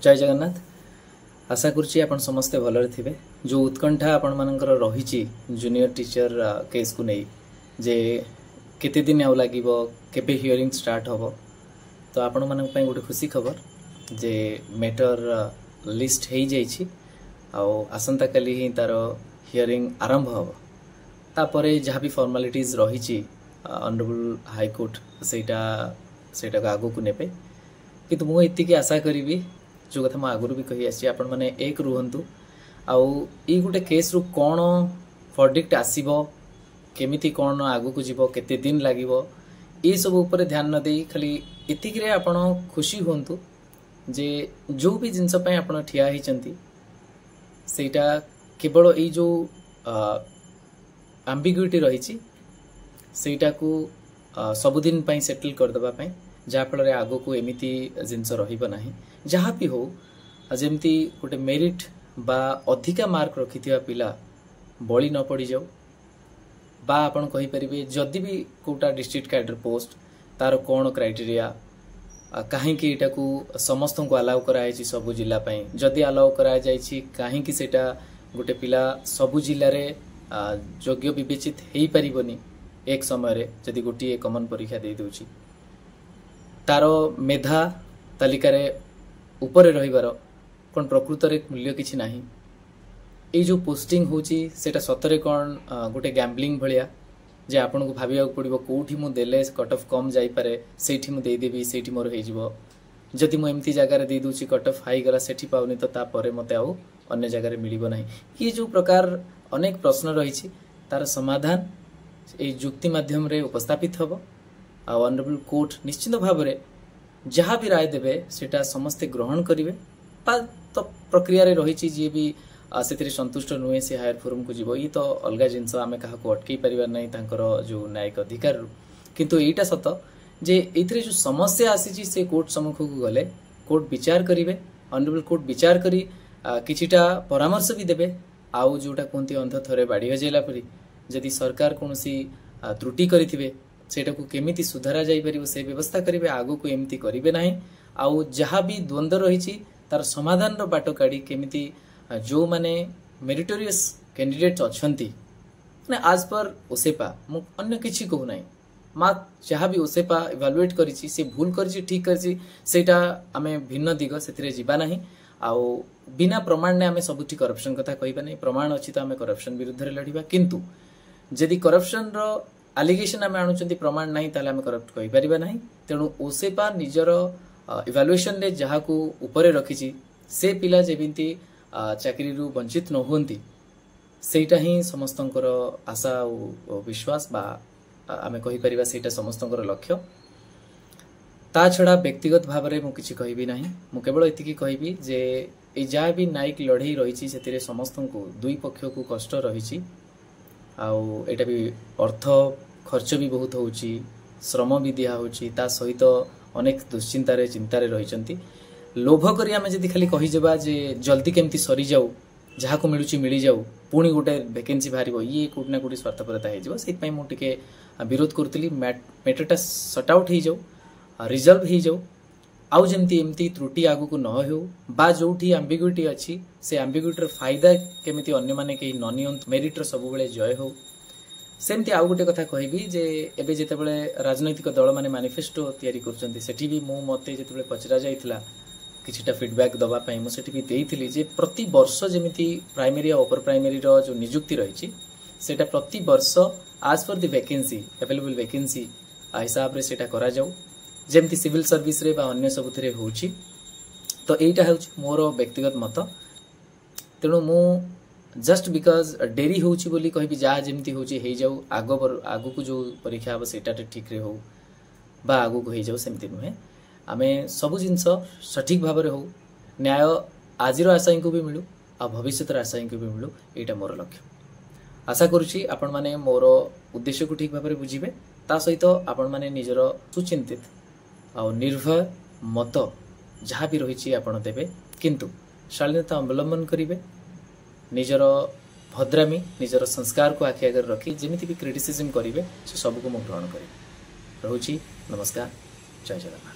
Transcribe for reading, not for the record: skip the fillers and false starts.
जय जगन्नाथ। आशा करुच्ची आपण समस्ते भलरे थिबे। जो उत्कंठा आपण मानकर रहिछि जूनियर टीचर केस को नहीं जे केते दिन आउ लागिबो केबे हियरिंग स्टार्ट होबो, तो आपण मानक पई गोटे खुशी खबर जे मैटर लिस्ट हेई जाइछि आउ आसंता काली ही तार हियरिंग आरंभ होबो। तापरे जहाँ भी फॉर्मालिटीज रहिछि ऑनरेबल हाई कोर्ट सेटा आगो को नेबे, किंतु मु इतिकी आशा करी जो कथा आगुरी भी कही आसी आपण माने एक रुहंतु आउ ई गोटे केस रु कोन वर्डिक्ट आसीबो, केमिति कोन आगु को जीवो, केते दिन लागिबो, ए सब ऊपर ध्यान न देई खाली इतिकी रे आपण खुशी होंतु जे जो भी जिंस पय आपण ठिया ही चंती सेटा केवल ई जो एम्बिग्युइटी रहिछि सेटा को सबुदिन पय सेटल कर दबा पय, जहाँ फल आगो को एमिति जिनस रहिबो नाही। जहाँ भी हो जमती गोटे मेरिट बा अधिका मार्क रखिथिबा पिला बळी न पड़ी जाऊ, बा आपण कहि परिबे जदि भी कोटा डिस्ट्रिक्ट कैडर पोस्ट तार कोन क्राइटेरिया काहे कि एटा को समस्त को अलाउ करा छी सब जिल्ला पय, जदि अलाउ करा जाय छी काहे कि सेटा गोटे पिला सब जिल्ला रे योग्य विवेचित हेई परिबोनी। एक समय रे जदि गोटी कॉमन परीक्षा दे दोची तारो मेधा तालिका ऊपर रहिबार कोन प्रकृत रे मूल्य किछि नाही। ए जो पोस्टिंग होची सेटा सतरे कोन गोटे गैम्बलिंग भलिया जे आपन को भाबिया पड़िबो कोठी मु देले कट ऑफ कम जाई पारे सेठी मु दे देबी सेठी मोर हे जिवो, जदि मु एम्ति जगह रे दे दूची कट ऑफ हाई गला सेठी पाउनी तो ता परे मते आउ अन्य जगह रे मिलिबो नाही। ये जो प्रकार अनेक प्रश्न रहिछि तार समाधान ए जुक्ति माध्यम रे उपस्थापित हबो आ ऑनरेबल कोर्ट निश्चित भाव रे जहाँ भी राय देवे सेटा समस्ते ग्रहण करिवे। तो प्रक्रिया रे रहिछि जे भी सेतिरे संतुष्ट नुहे से हायर फोरम को जीवो, ये तो अलगा जिनस आमे कहा को अटकई परिबार नहीं तांकर जो न्यायिक अधिकार रु, किंतु एटा सत जे एथिरे जो समस्या आसीछि से कोर्ट सम्मुख को गले कोर्ट विचार करिवे। ऑनरेबल कोर्ट विचार करी किछिटा परामर्श भी देबे। आउ जोटा कोंती अंध थरे बाड़ी हजेला परी जदि सरकार कोनसी त्रुटि करिथिबे सेटा को केमिति सुधारा जाई परिबो से व्यवस्था करिवे, आगो को एमिति करिवे नाही। आउ जहाँ भी द्वंद्व रहिछि तार समाधान रो बाटो काढी केमिति जो माने मेरिटोरियस कैंडिडेट अछंती माने आज पर ओसेपा मु अन्य किछि कहू नाही, मा जहाँ भी ओसेपा इवैल्यूएट करिछि से भूल करिछि ठीक करिछि सेटा आमे भिन्न दिग सेतिरे जिबा नाही। आउ बिना प्रमाण ने आमे सबुठी करप्शन कथा कहिबा नाही। प्रमाण अछि तो आमे करप्शन विरुद्ध रे लढिबा, किंतु जदि करप्शन रो एलिगेशन आमे आणुचंती प्रमाण नाही ताले आमे करप्ट कहि परिबा नाही। तेणु ओसेपा निजर इवैल्यूएशन रे जहाँ को ऊपर रखिछि से पिला जेबिंती चाकरी रु वंचित न होंती सेटा ही समस्तंकर आशा और विश्वास बा आमे कहि परिबा सेटा समस्तंकर लक्ष्य। ता छड़ा व्यक्तिगत भाव में मुझे किसी कहबी नहीं, मु केवल एतिकी कहबी जे ए जहाँ भी न्यायिक लड़ई रही से समस्त को दुई पक्ष को कष्ट रही आउ एटा भी अर्थ खर्च भी बहुत होची, श्रम भी दिया होची, ता सहित अनेक दुश्चिंतारे चिंतारे रहिचंती। लोभ करी आमे जदि खाली कहि जेबा जे जल्दी केमती सरी जाऊ, जहाँ को मिलुची मिली जाऊ, पुणी गोटे वैकेंसी बाहरिबो, ये कोट ना कोटी स्वार्थपरता हे जेबो। सेति पई मु टिके विरोध करतली मैटरटा सट आउट हे जाऊ, रिजल्व हे जाऊ, आउ जेमती एमती त्रुटि आगु को न हो बा जोठी एम्बिग्युइटी अछि से एम्बिग्युइटीर फायदा केमिति अन्य माने के न नियंत मेरिटर सब बेले जय हो। सेमती आउ गोटे कथा कहबी जे एबे जेते बेले राजनैतिक दल माने मैनिफेस्टो तयारी करचंती सेठी भी मु मते जेते बेले पचरा जाइथिला किछिटा फीडबैक दबा पई मु सेठी भी देइथिली जे प्रति वर्ष जेमिति प्राइमरी और अपर प्राइमरी रो जो नियुक्ति रहिछि सेटा प्रति वर्ष आज for the vacancy available vacancy हिसाब रे सेटा करा जाऊ, जेमती सिविल सर्विस रे बा अन्य सबुथिरे होउछि। तो एटा होउछि मोर व्यक्तिगत मत। तेणु मु जस्ट बिकॉज डेरी होउछि बोली कहबी जा जेमती होउछि हे जाऊ, आगो को जो परीक्षा अब सेटा ठीक रे हो बा आगो को हे जाऊ सेमती नुहे। आमे सब जिंस सठिक भाव रे हो, न्याय आजिर आशायी को भी मिलू आ भविष्यतर आशायी को भी मिलू, एटा मोर लक्ष्य। आशा करुछि आपण माने मोर उद्देश्य को ठीक भाव रे बुझिबे, ता सहित आपण माने निजर सुचिंतित आ निर्भय मत जहाँ भी रही आपण देवे, किंतु शालीनता अवलंबन करिवे, निजर भद्रामी निजर संस्कार को आखि आगे रखी जेमिति भी क्रिटिसिज्म करिवे से सब को मु ग्रहण करी। रहुछि नमस्कार, जय जगन्नाथ।